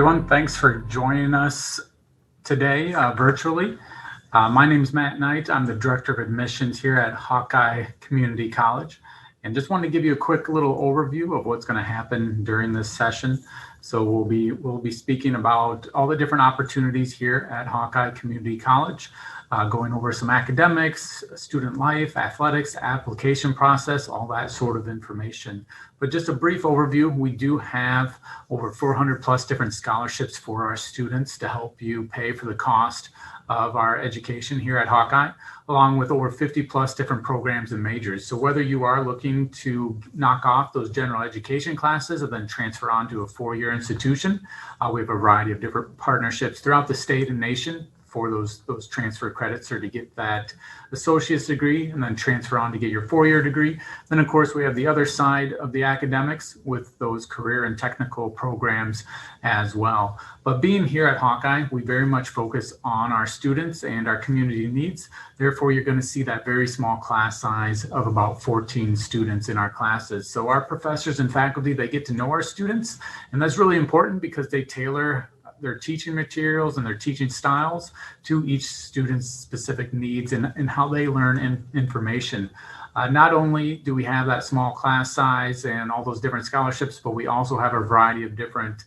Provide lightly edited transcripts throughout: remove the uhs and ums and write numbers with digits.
everyone. Thanks for joining us today virtually. My name is Matt Knight. I'm the Director of Admissions here at Hawkeye Community College. And just wanted to give you a quick little overview of what's going to happen during this session. So we'll be speaking about all the different opportunities here at Hawkeye Community College, going over some academics, student life, athletics, application process, all that sort of information. But just a brief overview, we do have over 400 plus different scholarships for our students to help you pay for the cost of our education here at Hawkeye, along with over 50 plus different programs and majors. So whether you are looking to knock off those general education classes and then transfer on to a four-year institution, we have a variety of different partnerships throughout the state and nation for those transfer credits, or to get that associate's degree and then transfer on to get your four-year degree. Then of course we have the other side of the academics with those career and technical programs as well. But being here at Hawkeye, we very much focus on our students and our community needs. Therefore, you're going to see that very small class size of about 14 students in our classes. So our professors and faculty, they get to know our students, and that's really important because they tailor their teaching materials and their teaching styles to each student's specific needs and how they learn information. Not only do we have that small class size and all those different scholarships, but we also have a variety of different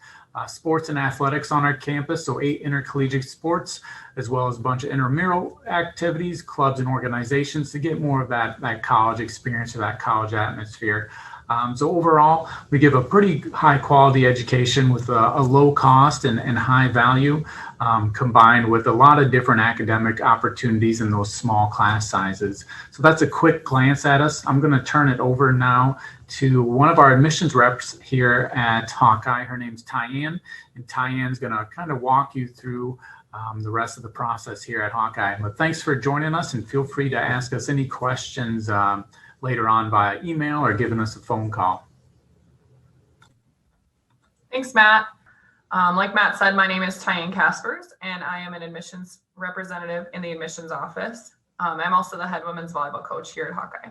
sports and athletics on our campus. So 8 intercollegiate sports, as well as a bunch of intramural activities, clubs and organizations to get more of that college experience or that college atmosphere. So overall, we give a pretty high quality education with a low cost and high value, combined with a lot of different academic opportunities in those small class sizes. So that's a quick glance at us. I'm going to turn it over now to one of our admissions reps here at Hawkeye. Her name's Tyann, and Tyann's going to kind of walk you through the rest of the process here at Hawkeye. But thanks for joining us, and feel free to ask us any questions later on via email or giving us a phone call. Thanks, Matt. Like Matt said, my name is Tyann Kaspers, and I am an admissions representative in the admissions office. I'm also the head women's volleyball coach here at Hawkeye.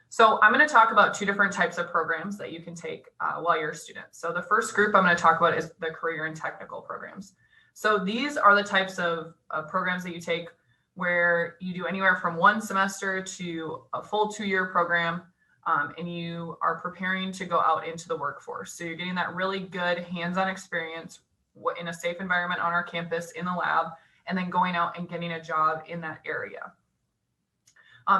So I'm going to talk about 2 different types of programs that you can take while you're a student. So the first group I'm going to talk about is the career and technical programs. So these are the types of programs that you take where you do anywhere from 1 semester to a full 2-year program, and you are preparing to go out into the workforce. So you're getting that really good hands-on experience in a safe environment on our campus in the lab, and then going out and getting a job in that area.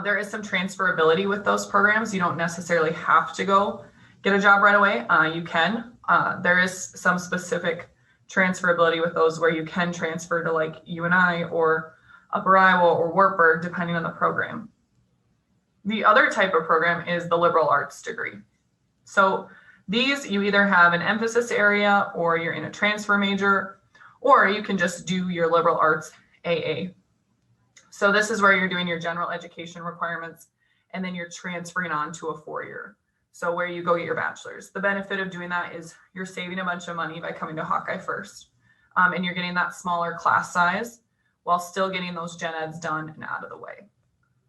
There is some transferability with those programs. You don't necessarily have to go get a job right away. You can. There is some specific transferability with those where you can transfer to like UNI or Upper Iowa or Wartburg, depending on the program. The other type of program is the liberal arts degree. So these, you either have an emphasis area, or you're in a transfer major, or you can just do your liberal arts AA. So this is where you're doing your general education requirements, and then you're transferring on to a 4-year. So where you go get your bachelor's. The benefit of doing that is you're saving a bunch of money by coming to Hawkeye first, and you're getting that smaller class size while still getting those gen eds done and out of the way.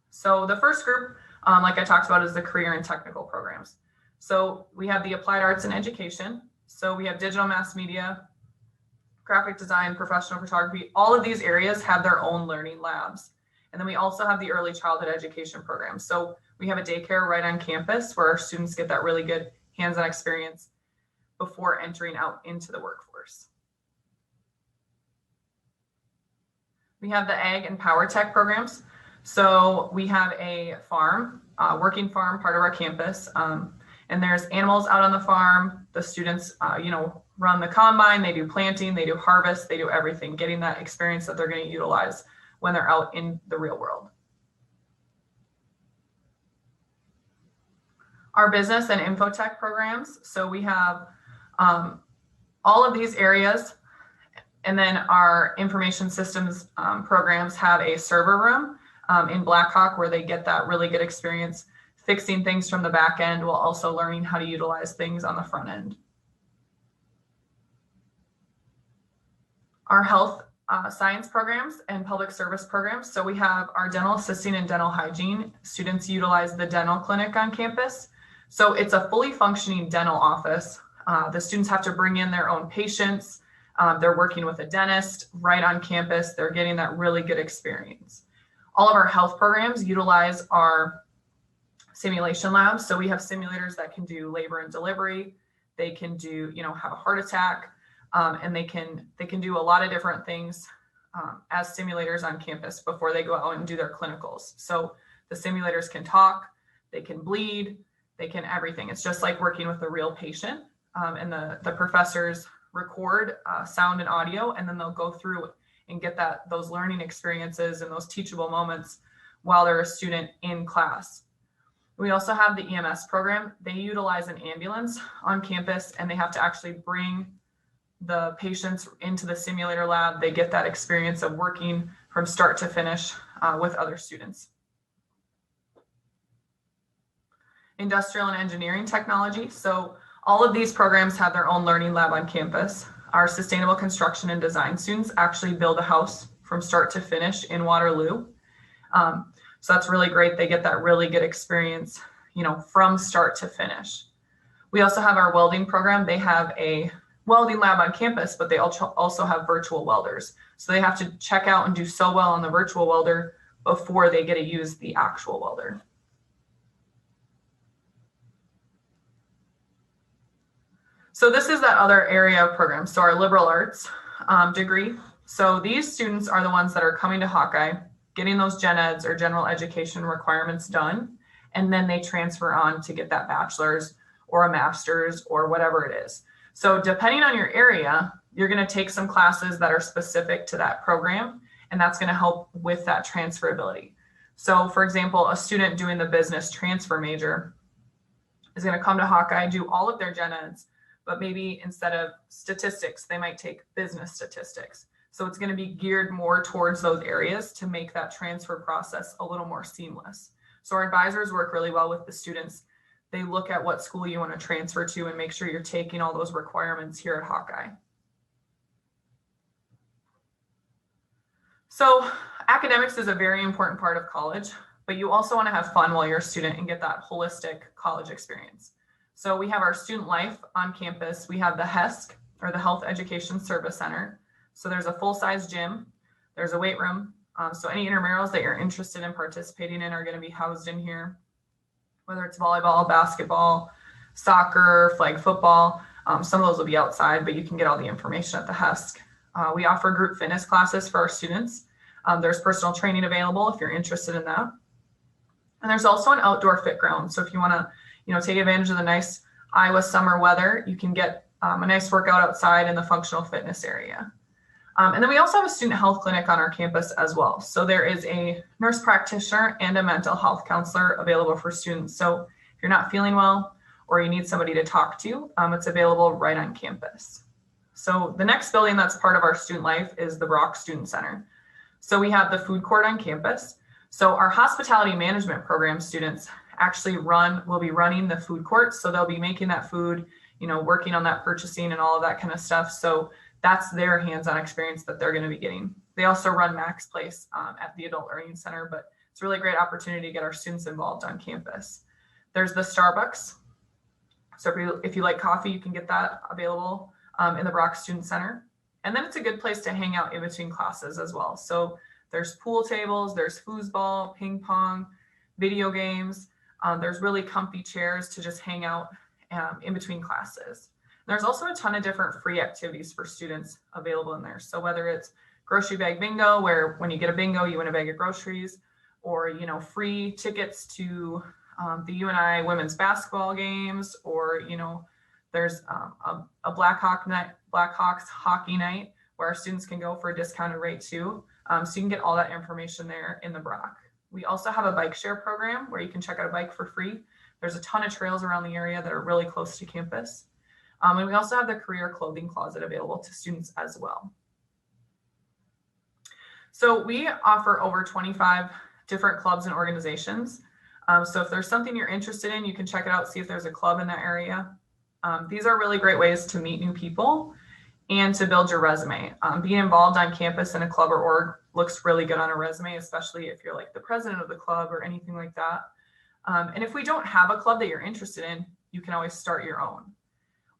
So the first group, like I talked about, is the career and technical programs. So we have the applied arts and education. So we have digital mass media, graphic design, professional photography. All of these areas have their own learning labs. And then we also have the early childhood education program. So we have a daycare right on campus where our students get that really good hands-on experience before entering out into the workforce. We have the ag and power tech programs. So we have a farm, working farm, part of our campus. And there's animals out on the farm. The students, run the combine, they do planting, they do harvest, they do everything, getting that experience that they're going to utilize when they're out in the real world. Our business and infotech programs. So we have all of these areas. And then our information systems programs have a server room in Blackhawk where they get that really good experience fixing things from the back end while also learning how to utilize things on the front end. Our health science programs and public service programs. So we have our dental assisting and dental hygiene. Students utilize the dental clinic on campus. So it's a fully functioning dental office. The students have to bring in their own patients. They're working with a dentist right on campus. They're getting that really good experience. All of our health programs utilize our simulation labs. So we have simulators that can do labor and delivery. They can do, have a heart attack, and they can do a lot of different things as simulators on campus before they go out and do their clinicals. So the simulators can talk, they can bleed, they can everything. It's just like working with a real patient. And the professors record sound and audio, and then they'll go through and get those learning experiences and those teachable moments while they're a student in class. We also have the EMS program. They utilize an ambulance on campus, and they have to actually bring the patients into the simulator lab. They get that experience of working from start to finish with other students. Industrial and engineering technology. So all of these programs have their own learning lab on campus. Our sustainable construction and design students actually build a house from start to finish in Waterloo. So that's really great. They get that really good experience, from start to finish. We also have our welding program. They have a welding lab on campus, but they also have virtual welders. So they have to check out and do so well on the virtual welder before they get to use the actual welder. So this is that other area of programs. So our liberal arts degree. So these students are the ones that are coming to Hawkeye, getting those gen eds or general education requirements done, and then they transfer on to get that bachelor's or a master's or whatever it is. So depending on your area, you're going to take some classes that are specific to that program, and that's going to help with that transferability. So for example, a student doing the business transfer major is going to come to Hawkeye, do all of their gen eds, but maybe instead of statistics, they might take business statistics. So it's going to be geared more towards those areas to make that transfer process a little more seamless. So our advisors work really well with the students. They look at what school you want to transfer to and make sure you're taking all those requirements here at Hawkeye. So academics is a very important part of college, but you also want to have fun while you're a student and get that holistic college experience. So we have our student life on campus. We have the HESC, or the Health Education Service Center. So there's a full-size gym, there's a weight room. So any intramurals that you're interested in participating in are going to be housed in here, whether it's volleyball, basketball, soccer, flag football. Some of those will be outside, but you can get all the information at the HESC. We offer group fitness classes for our students. There's personal training available if you're interested in that. And there's also an outdoor fit ground. So if you want to, take advantage of the nice Iowa summer weather, you can get a nice workout outside in the functional fitness area. And then we also have a student health clinic on our campus as well. So there is a nurse practitioner and a mental health counselor available for students. So if you're not feeling well or you need somebody to talk to, it's available right on campus. So the next building that's part of our student life is the Brock Student Center. So we have the food court on campus. So our hospitality management program students actually will be running the food court. So they'll be making that food, working on that purchasing and all of that kind of stuff. So that's their hands-on experience that they're going to be getting. They also run Max Place at the Adult Learning Center, but it's a really great opportunity to get our students involved on campus. There's the Starbucks. So if you like coffee, you can get that available in the Brock Student Center. And then it's a good place to hang out in between classes as well. So there's pool tables, there's foosball, ping pong, video games. There's really comfy chairs to just hang out in between classes. There's also a ton of different free activities for students available in there. So whether it's grocery bag bingo, where when you get a bingo, you win a bag of groceries, or, free tickets to the UNI women's basketball games, or, there's a Blackhawks hockey night where our students can go for a discounted rate too. So you can get all that information there in the Brock. We also have a bike share program where you can check out a bike for free. There's a ton of trails around the area that are really close to campus. And we also have the career clothing closet available to students as well. So we offer over 25 different clubs and organizations. So if there's something you're interested in, you can check it out, see if there's a club in that area. These are really great ways to meet new people and to build your resume. Being involved on campus in a club or org looks really good on a resume, especially if you're like the president of the club or anything like that. And if we don't have a club that you're interested in, you can always start your own.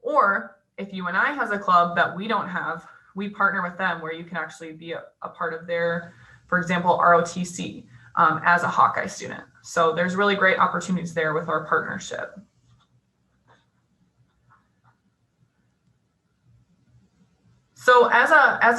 Or if UNI has a club that we don't have, we partner with them where you can actually be a part of their, for example, ROTC as a Hawkeye student. So there's really great opportunities there with our partnership. So as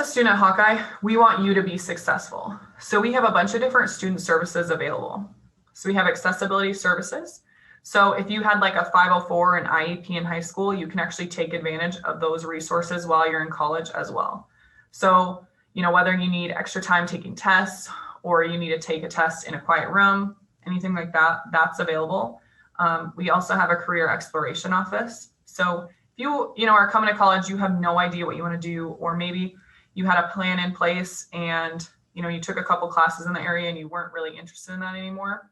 a student at Hawkeye, we want you to be successful. So we have a bunch of different student services available. So we have accessibility services. So if you had like a 504 and IEP in high school, you can actually take advantage of those resources while you're in college as well. So, you know, whether you need extra time taking tests or you need to take a test in a quiet room, anything like that, that's available. We also have a career exploration office. So if you are coming to college, you have no idea what you want to do, or maybe you had a plan in place and, you know, you took a couple classes in the area and you weren't really interested in that anymore.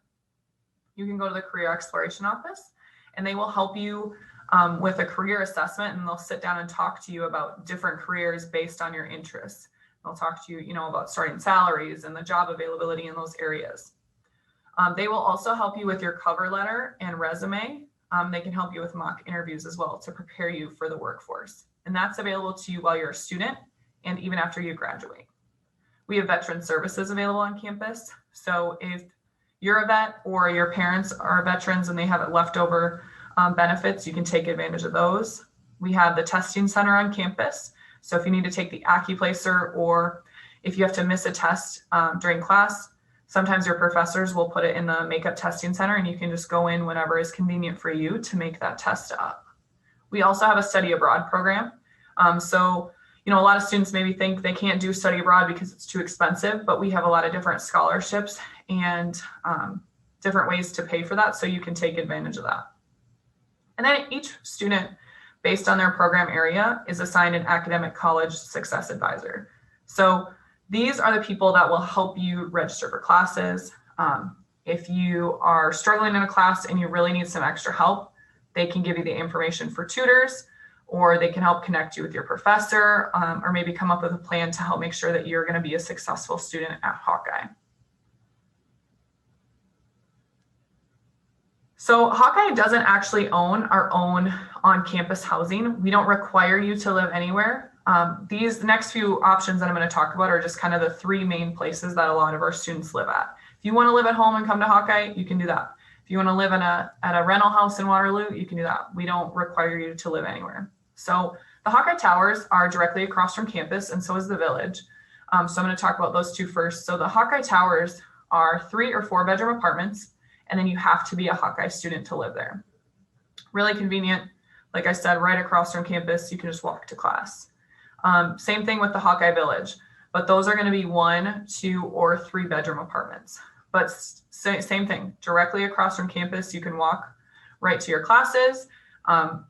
You can go to the career exploration office and they will help you with a career assessment, and they'll sit down and talk to you about different careers based on your interests. They'll talk to you, you know, about starting salaries and the job availability in those areas. They will also help you with your cover letter and resume. They can help you with mock interviews as well to prepare you for the workforce. And that's available to you while you're a student and even after you graduate. We have veteran services available on campus. So if you're a vet or your parents are veterans and they have leftover benefits, you can take advantage of those. We have the testing center on campus. So if you need to take the AccuPlacer, or if you have to miss a test during class, sometimes your professors will put it in the makeup testing center and you can just go in whenever is convenient for you to make that test up. We also have a study abroad program. So, you know, a lot of students maybe think they can't do study abroad because it's too expensive, but we have a lot of different scholarships and different ways to pay for that, so you can take advantage of that. And then each student, based on their program area, is assigned an academic college success advisor. So these are the people that will help you register for classes. If you are struggling in a class and you really need some extra help, they can give you the information for tutors, or they can help connect you with your professor, or maybe come up with a plan to help make sure that you're going to be a successful student at Hawkeye. So Hawkeye doesn't actually own our own on-campus housing. We don't require you to live anywhere. These next few options that I'm going to talk about are just kind of the three main places that a lot of our students live at. If you want to live at home and come to Hawkeye, you can do that. If you want to live at a rental house in Waterloo, you can do that. We don't require you to live anywhere. So the Hawkeye Towers are directly across from campus, and so is the Village. So I'm going to talk about those two first. So the Hawkeye Towers are 3 or 4 bedroom apartments, and then you have to be a Hawkeye student to live there. Really convenient. Like I said, right across from campus, you can just walk to class. Same thing with the Hawkeye Village, but those are going to be 1, 2, or 3 bedroom apartments. But same thing, directly across from campus, you can walk right to your classes.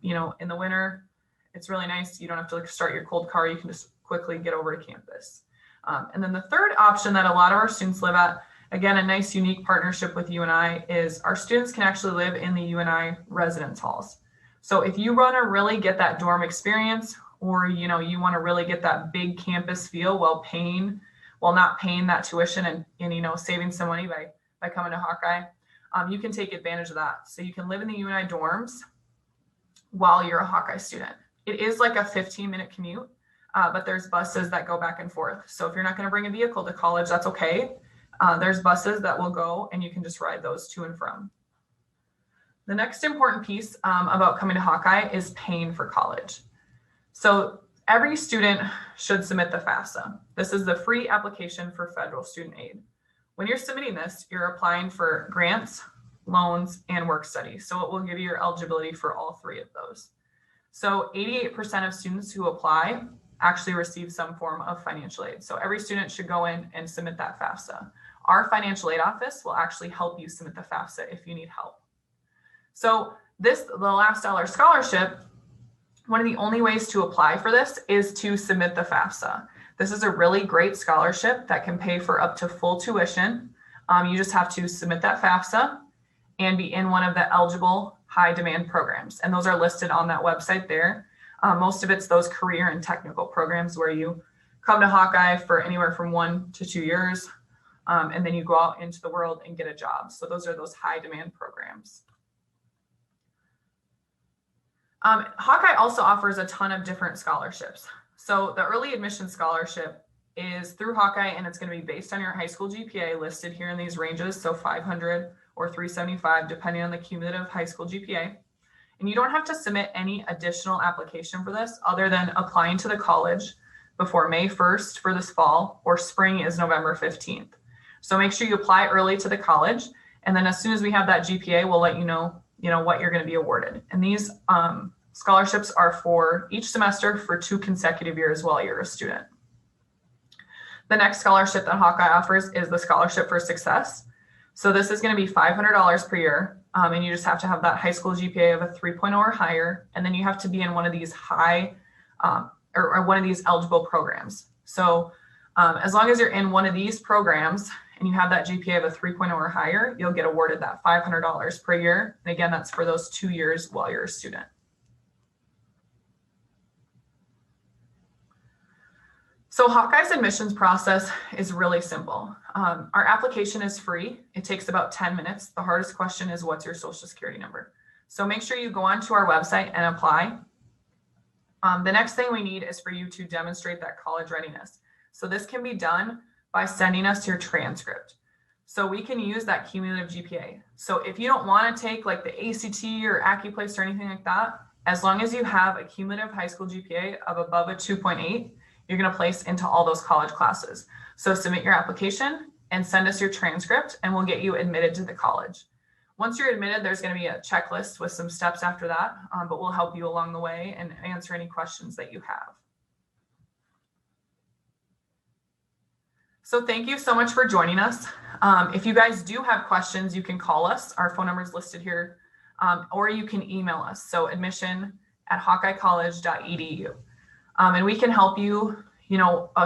You know, in the winter, it's really nice. You don't have to start your cold car. You can just quickly get over to campus. And then the third option that a lot of our students live at, again, a nice unique partnership with UNI, is our students can actually live in the UNI residence halls. So if you want to really get that dorm experience, or you want to really get that big campus feel while not paying that tuition and saving some money by coming to Hawkeye, you can take advantage of that. So you can live in the UNI dorms while you're a Hawkeye student. It is like a 15-minute commute, but there's buses that go back and forth. So if you're not going to bring a vehicle to college, that's okay. There's buses that will go and you can just ride those to and from. The next important piece about coming to Hawkeye is paying for college. So every student should submit the FAFSA. This is the free application for federal student aid. When you're submitting this, you're applying for grants, loans, and work study. So it will give you your eligibility for all 3 of those. So 88% of students who apply actually receive some form of financial aid. So every student should go in and submit that FAFSA. Our financial aid office will actually help you submit the FAFSA if you need help. So the Last Dollar Scholarship, one of the only ways to apply for this is to submit the FAFSA. This is a really great scholarship that can pay for up to full tuition. You just have to submit that FAFSA and be in one of the eligible high demand programs. And those are listed on that website there. Most of it's those career and technical programs where you come to Hawkeye for anywhere from 1 to 2 years, and then you go out into the world and get a job. So those are those high demand programs. Hawkeye also offers a ton of different scholarships. So the early admission scholarship is through Hawkeye, and it's going to be based on your high school GPA listed here in these ranges. So 500 or 375, depending on the cumulative high school GPA. And you don't have to submit any additional application for this other than applying to the college before May 1st for this fall, or spring is November 15th. So make sure you apply early to the college. And then as soon as we have that GPA, we'll let you know what you're going to be awarded. And these scholarships are for each semester for 2 consecutive years while you're a student. The next scholarship that Hawkeye offers is the Scholarship for Success. So this is going to be $500 per year. And you just have to have that high school GPA of a 3.0 or higher. And then you have to be in one of these or one of these eligible programs. So as long as you're in one of these programs and you have that GPA of a 3.0 or higher, you'll get awarded that $500 per year. And again, that's for those 2 years while you're a student. So Hawkeye's admissions process is really simple. Our application is free. It takes about 10 minutes. The hardest question is, what's your social security number? So make sure you go onto our website and apply. The next thing we need is for you to demonstrate that college readiness. So this can be done by sending us your transcript. So we can use that cumulative GPA. So if you don't want to take like the ACT or AccuPlace or anything like that, as long as you have a cumulative high school GPA of above a 2.8, you're going to place into all those college classes. So submit your application and send us your transcript, and we'll get you admitted to the college. Once you're admitted, there's going to be a checklist with some steps after that, but we'll help you along the way and answer any questions that you have. So thank you so much for joining us. If you guys do have questions, you can call us. Our phone number is listed here, or you can email us. So admission@hawkeyecollege.edu. And we can help you,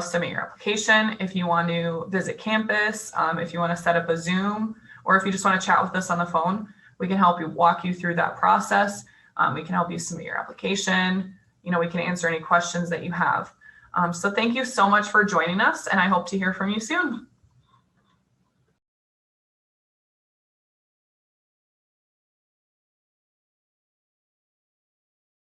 submit your application. If you want to visit campus, if you want to set up a Zoom, or if you just want to chat with us on the phone, we can help you walk you through that process. We can help you submit your application. We can answer any questions that you have. So thank you so much for joining us, and I hope to hear from you soon.